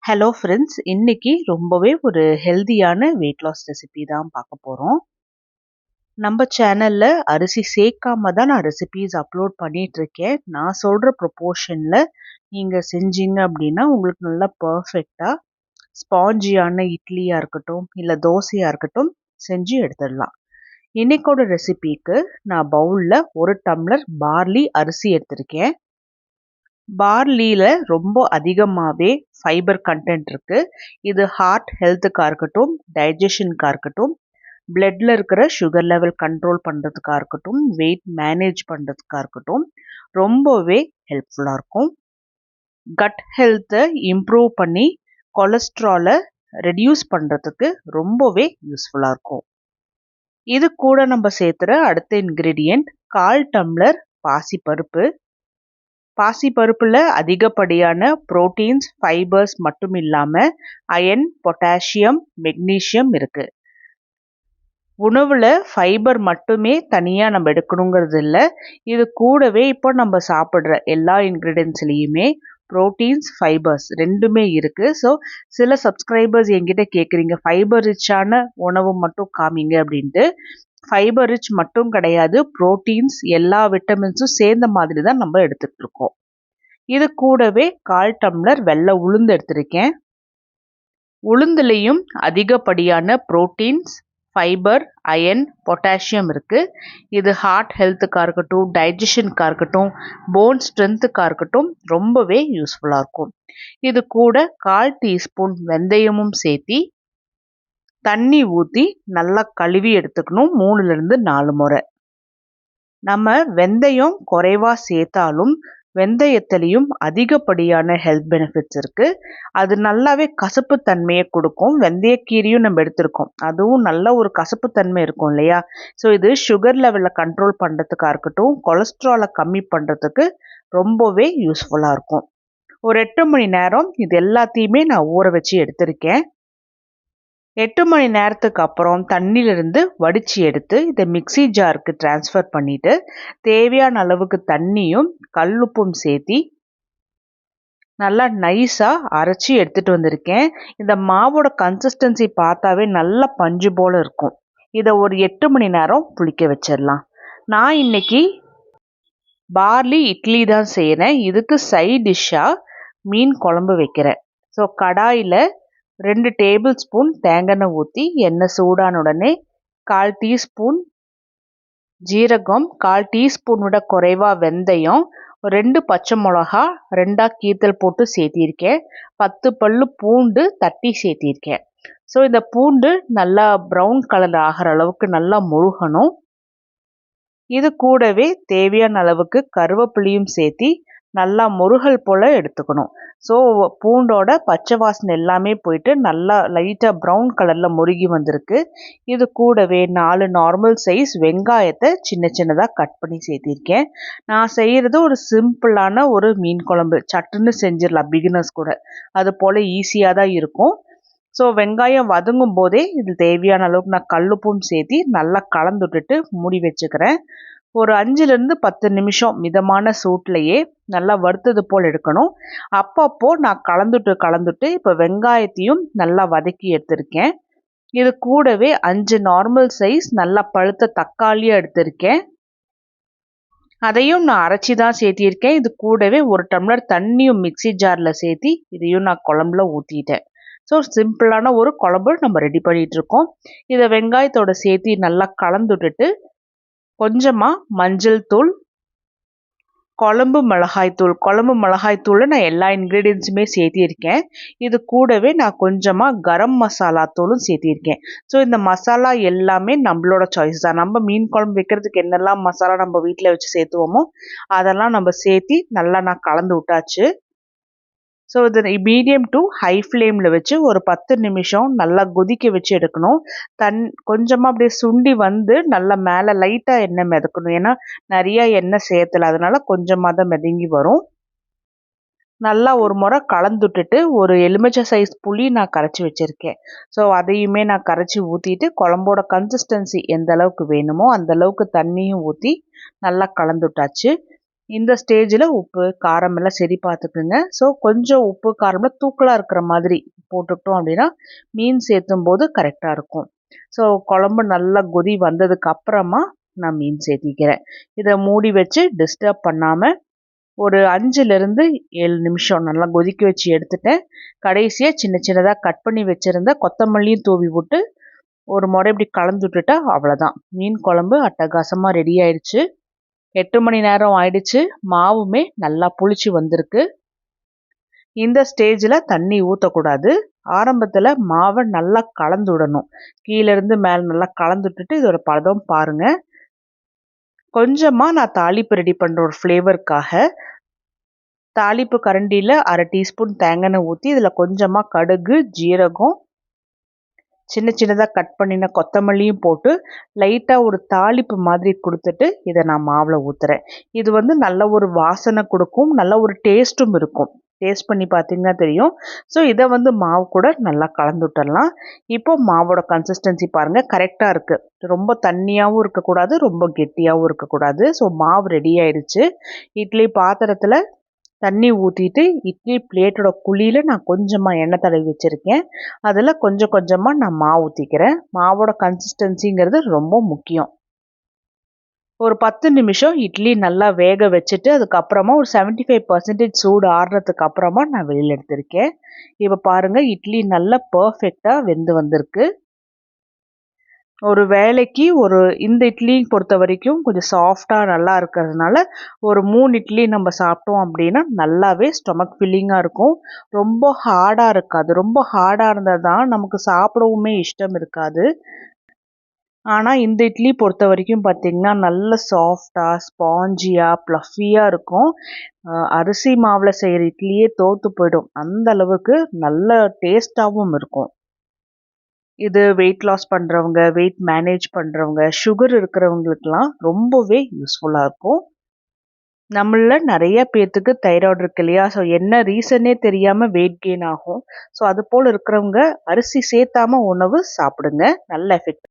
Hello friends, இன்னைக்கு ரொம்பவே ஒரு ஹெல்தியான வெயிட் லாஸ் ரெசிபி தான் பார்க்க போகிறோம். நம்ம சேனல்ல அரிசி சேர்க்காம தான் நான் ரெசிபீஸ் அப்லோட் பண்ணிட்டு இருக்கேன். நான் சொல்கிற ப்ரொப்போர்ஷனில் நீங்கள் செஞ்சீங்க அப்படின்னா உங்களுக்கு நல்லா பர்ஃபெக்டாக ஸ்பாஞ்சியான இட்லியாக இருக்கட்டும் இல்லை தோசையாக இருக்கட்டும் செஞ்சு எடுத்துடலாம். இன்னைக்கோட ரெசிபிக்கு நான் பவுலில் 1 டம்ளர் பார்லி அரிசி எடுத்திருக்கேன். பார்லியில் ரொம்ப அதிகமாகவே ஃபைபர் கண்டென்ட் இருக்குது. இது ஹார்ட் ஹெல்த்துக்காக இருக்கட்டும், டைஜஷனுக்காக இருக்கட்டும், பிளட்டில் இருக்கிற சுகர் லெவல் கண்ட்ரோல் பண்ணுறதுக்காக இருக்கட்டும், வெயிட் மேனேஜ் பண்ணுறதுக்காக இருக்கட்டும் ரொம்பவே ஹெல்ப்ஃபுல்லாக இருக்கும். கட் ஹெல்த்தை இம்ப்ரூவ் பண்ணி கொலஸ்ட்ராலை ரெடியூஸ் பண்ணுறதுக்கு ரொம்பவே யூஸ்ஃபுல்லாக இருக்கும். இது கூட நம்ம சேர்த்துற அடுத்த இன்க்ரீடியண்ட் 1/4 டம்ளர் பாசிப்பருப்பு. பாசிப்பருப்பில் அதிகப்படியான புரோட்டீன்ஸ், ஃபைபர்ஸ் மட்டும் இல்லாமல் அயன், பொட்டாசியம், மெக்னீஷியம் இருக்குது. உணவில் ஃபைபர் மட்டுமே தனியாக நம்ம எடுக்கணுங்கிறது இல்லை. இது கூடவே இப்போ நம்ம சாப்பிட்ற எல்லா இன்க்ரீடியன்ஸ்லேயுமே ப்ரோட்டீன்ஸ், ஃபைபர்ஸ் ரெண்டுமே இருக்குது. ஸோ சில சப்ஸ்கிரைபர்ஸ் என்கிட்ட கேட்குறீங்க, ஃபைபர் ரிச்சான உணவு மட்டும் காமிங்க அப்படின்ட்டு. ஃபைபர் ரிச் மட்டும் கிடையாது, ப்ரோட்டீன்ஸ் எல்லா விட்டமின்ஸும் சேர்ந்த மாதிரி தான் நம்ம எடுத்துகிட்டு இருக்கோம். இது கூடவே 1/4 டம்ளர் வெள்ளை உளுந்து எடுத்திருக்கேன். உளுந்துலேயும் அதிகப்படியான ப்ரோட்டீன்ஸ், ஃபைபர், அயன், பொட்டாசியம் இருக்குது. இது ஹார்ட் ஹெல்த்துக்காக இருக்கட்டும், டைஜஷனுக்காக இருக்கட்டும், போன் ஸ்ட்ரென்த்துக்காக இருக்கட்டும் ரொம்பவே யூஸ்ஃபுல்லாக இருக்கும். இது கூட 1/4 டீஸ்பூன் வெந்தயமும் சேர்த்தி தண்ணி ஊற்றி நல்லா கழுவி எடுத்துக்கணும் 3லேருந்து 4 முறை. நம்ம வெந்தயம் குறைவாக சேர்த்தாலும் வெந்தயத்துலேயும் அதிகப்படியான ஹெல்த் பெனிஃபிட்ஸ் இருக்குது. அது நல்லாவே கசப்புத்தன்மையை கொடுக்கும். வெந்தயக்கீரையும் நம்ம எடுத்திருக்கோம், அதுவும் நல்ல ஒரு கசப்புத்தன்மை இருக்கும் இல்லையா. ஸோ இது சுகர் லெவலில் கண்ட்ரோல் பண்ணுறதுக்காக இருக்கட்டும், கொலஸ்ட்ராலை கம்மி பண்ணுறதுக்கு ரொம்பவே யூஸ்ஃபுல்லாக இருக்கும். ஒரு 8 மணி நேரம் இது எல்லாத்தையுமே நான் ஊற வச்சு எடுத்திருக்கேன். 8 மணி நேரத்துக்கு அப்புறம் தண்ணியிலிருந்து வடித்து எடுத்து இதை மிக்ஸி ஜாருக்கு ட்ரான்ஸ்ஃபர் பண்ணிவிட்டு தேவையான அளவுக்கு தண்ணியும் கல்லுப்பும் சேர்த்தி நல்லா நைஸாக அரைச்சி எடுத்துகிட்டு வந்திருக்கேன். இந்த மாவோட கன்சிஸ்டன்சி பார்த்தாவே நல்லா பஞ்சு போல் இருக்கும். இதை ஒரு 8 மணி நேரம் புளிக்க வச்சிடலாம். நான் இன்னைக்கு பார்லி இட்லி தான் செய்கிறேன். இதுக்கு சைட் டிஷ்ஷாக மீன் குழம்பு வைக்கிறேன். ஸோ கடாயில் 2 டேபிள் ஸ்பூன் தேங்காய் ஊற்றி எண்ணெய் சூடான உடனே 1/4 டீஸ்பூன் ஜீரகம், 1/4 டீஸ்பூன் விட குறைவாக வெந்தயம், 2 பச்சை மிளகா 2ஆக கீத்தல் போட்டு சேர்த்திருக்கேன். 10 பல்லு பூண்டு தட்டி சேர்த்திருக்கேன். ஸோ இந்த பூண்டு நல்லா ப்ரௌன் கலர் ஆகிற அளவுக்கு நல்லா முழுகணும். இது கூடவே தேவையான அளவுக்கு கருவேப்பிலையும் சேர்த்தி நல்லா முருகல் போல் எடுத்துக்கணும். ஸோ பூண்டோட பச்சை வாசனை எல்லாமே போயிட்டு நல்லா லைட்டாக ப்ரௌன் கலரில் முருகி வந்திருக்கு. இது கூடவே 4 நார்மல் சைஸ் வெங்காயத்தை சின்ன சின்னதாக கட் பண்ணி சேர்த்திருக்கேன். நான் செய்கிறது ஒரு சிம்பிளான ஒரு மீன் குழம்பு, சட்டுன்னு செஞ்சிடலாம் பிகினர்ஸ் கூட. அது போல் ஈஸியாக தான் இருக்கும். ஸோ வெங்காயம் வதங்கும் போதே இதில் தேவையான அளவுக்கு நான் கல்லுப்பும் சேர்த்தி நல்லா கலந்து விட்டுட்டு மூடி வச்சுக்கிறேன். ஒரு 5லேருந்து 10 நிமிஷம் மிதமான சூட்லையே நல்லா வறுத்தது போல் எடுக்கணும். அப்பப்போ நான் கலந்துட்டு இப்போ வெங்காயத்தையும் நல்லா வதக்கி எடுத்திருக்கேன். இது கூடவே 5 நார்மல் சைஸ் நல்லா பழுத்த தக்காளியாக எடுத்திருக்கேன். அதையும் நான் அரைச்சி தான் சேர்த்திருக்கேன். இது கூடவே 1 டம்ளர் தண்ணியும் மிக்ஸி ஜாரில் சேர்த்தி இதையும் நான் குழம்புல ஊற்றிட்டேன். ஸோ சிம்பிளான ஒரு குழம்பு நம்ம ரெடி பண்ணிகிட்ருக்கோம். இதை வெங்காயத்தோட சேர்த்தி நல்லா கலந்துட்டுட்டு கொஞ்சமாக மஞ்சள் தூள், குழம்பு மிளகாய்த்தூள் நான் எல்லா இன்க்ரீடியன்ஸுமே சேர்த்திருக்கேன். இது கூடவே நான் கொஞ்சமாக கரம் மசாலா தூளும் சேர்த்திருக்கேன். ஸோ இந்த மசாலா எல்லாமே நம்மளோட சாய்ஸ் தான். நம்ம மீன் குழம்பு வைக்கிறதுக்கு என்னெல்லாம் மசாலா நம்ம வீட்டில் வச்சு சேர்த்துவோமோ அதெல்லாம் நம்ம சேர்த்தி நல்லா நான் கலந்து விட்டாச்சு. ஸோ இது மீடியம் டு ஹை ஃப்ளேமில் வச்சு ஒரு 10 நிமிஷம் நல்லா கொதிக்க வச்சு எடுக்கணும். கொஞ்சமாக அப்படியே சுண்டி வந்து நல்லா மேலே லைட்டாக எண்ணெய் மிதக்கணும். ஏன்னா நிறையா எண்ணெய் சேர்த்தல, அதனால கொஞ்சமாக தான் மிதங்கி வரும். நல்லா ஒரு முறை கலந்துட்டுட்டு ஒரு எலுமிச்சை சைஸ் புளி நான் கரைச்சி வச்சுருக்கேன். ஸோ அதையுமே நான் கரைச்சி ஊற்றிட்டு குழம்போட கன்சிஸ்டன்சி எந்த அளவுக்கு வேணுமோ அந்த அளவுக்கு தண்ணியும் ஊற்றி நல்லா கலந்துட்டாச்சு. இந்த ஸ்டேஜில் உப்பு காரம் எல்லாம் சரி பார்த்துக்குங்க. ஸோ கொஞ்சம் உப்பு காரம்லாம் தூக்கலாக இருக்கிற மாதிரி போட்டுக்கிட்டோம் அப்படின்னா மீன் சேர்த்தும் போது கரெக்டாக இருக்கும். ஸோ குழம்பு நல்லா கொதி வந்ததுக்கு அப்புறமா நான் மீன் சேர்த்திக்கிறேன். இதை மூடி வச்சு டிஸ்டர்ப் பண்ணாமல் ஒரு 5லேருந்து 7 நிமிஷம் நல்லா கொதிக்க வச்சு எடுத்துட்டேன். கடைசியாக சின்ன சின்னதாக கட் பண்ணி வச்சுருந்த கொத்தமல்லியும் தூவி விட்டு ஒரு முறை இப்படி கலந்து விட்டுட்டா அவ்வளோதான். மீன் குழம்பு அட்டகாசமாக ரெடி ஆயிடுச்சு. 8 மணி நேரம் ஆயிடுச்சு. மாவுமே நல்லா புளிச்சு வந்திருக்கு. இந்த ஸ்டேஜில் தண்ணி ஊற்றக்கூடாது. ஆரம்பத்தில் மாவை நல்லா கலந்து விடணும். கீழேருந்து மேலே நல்லா கலந்து விட்டுட்டு இதோட பதம் பாருங்கள். கொஞ்சமாக நான் தாளிப்பு ரெடி பண்ணுற ஒரு ஃப்ளேவருக்காக தாளிப்பு கரண்டியில் 1/2 டீஸ்பூன் தேங்காய் எண்ணெய் ஊற்றி இதில் கொஞ்சமாக கடுகு, ஜீரகம், சின்ன சின்னதாக கட் பண்ணின கொத்தமல்லியும் போட்டு லைட்டாக ஒரு தாளிப்பு மாதிரி கொடுத்துட்டு இதை நான் மாவில் ஊற்றுறேன். இது வந்து நல்ல ஒரு வாசனை கொடுக்கும், நல்ல ஒரு டேஸ்ட்டும் இருக்கும். டேஸ்ட் பண்ணி பார்த்தீங்கன்னா தெரியும். ஸோ இதை வந்து மாவு கூட நல்லா கலந்து விட்டுடலாம். இப்போ மாவோட கன்சிஸ்டன்சி பாருங்கள், கரெக்டாக இருக்குது. ரொம்ப தண்ணியாகவும் இருக்கக்கூடாது, ரொம்ப கெட்டியாகவும் இருக்கக்கூடாது. ஸோ மாவு ரெடி ஆயிடுச்சு. இட்லி பாத்திரத்தில் தண்ணி ஊற்றிட்டு இட்லி பிளேட்டோட குழியில் நான் கொஞ்சமாக எண்ணெய் தடவி வச்சுருக்கேன். அதில் கொஞ்சம் கொஞ்சமாக நான் மாவு ஊற்றிக்கிறேன். மாவோட கன்சிஸ்டன்சிங்கிறது ரொம்ப முக்கியம். ஒரு 10 நிமிஷம் இட்லி நல்லா வேக வச்சுட்டு அதுக்கப்புறமா ஒரு 75% சூடு ஆறுனதுக்கு அப்புறமா நான் வெளியில் எடுத்திருக்கேன். இப்போ பாருங்கள், இட்லி நல்லா பர்ஃபெக்டாக வெந்து வந்திருக்கு. ஒரு வேளைக்கு இந்த இட்லி பொறுத்த வரைக்கும் கொஞ்சம் சாஃப்டாக நல்லா இருக்கிறதுனால ஒரு 3 இட்லி நம்ம சாப்பிட்டோம் அப்படின்னா நல்லாவே ஸ்டொமக் ஃபில்லிங்காக இருக்கும். ரொம்ப ஹார்டாக இருக்காது. ரொம்ப ஹார்டாக இருந்தால் தான் நமக்கு சாப்பிடவுமே இஷ்டம் இருக்காது. ஆனால் இந்த இட்லி பொறுத்த வரைக்கும் பார்த்திங்கன்னா நல்ல சாஃப்டாக, ஸ்பாஞ்சியாக, ப்ளஃபியாக இருக்கும். அரிசி மாவில் செய்கிற இட்லியே தோற்று போயிடும். அந்த அளவுக்கு நல்ல டேஸ்ட்டாகவும் இருக்கும். இது வெயிட் லாஸ் பண்ணுறவங்க, வெயிட் மேனேஜ் பண்ணுறவங்க, சுகர் இருக்கிறவங்களுக்கெல்லாம் ரொம்பவே யூஸ்ஃபுல்லாக இருக்கும். நம்மளில் நிறைய பேர்த்துக்கு தைராய்டு இருக்கு இல்லையா? ஸோ என்ன ரீசனே தெரியாமல் வெயிட் கெயின் ஆகும். ஸோ அது போல் இருக்கிறவங்க அரிசி சேர்த்தாம உணவு சாப்பிடுங்க. நல்ல எஃபெக்ட்.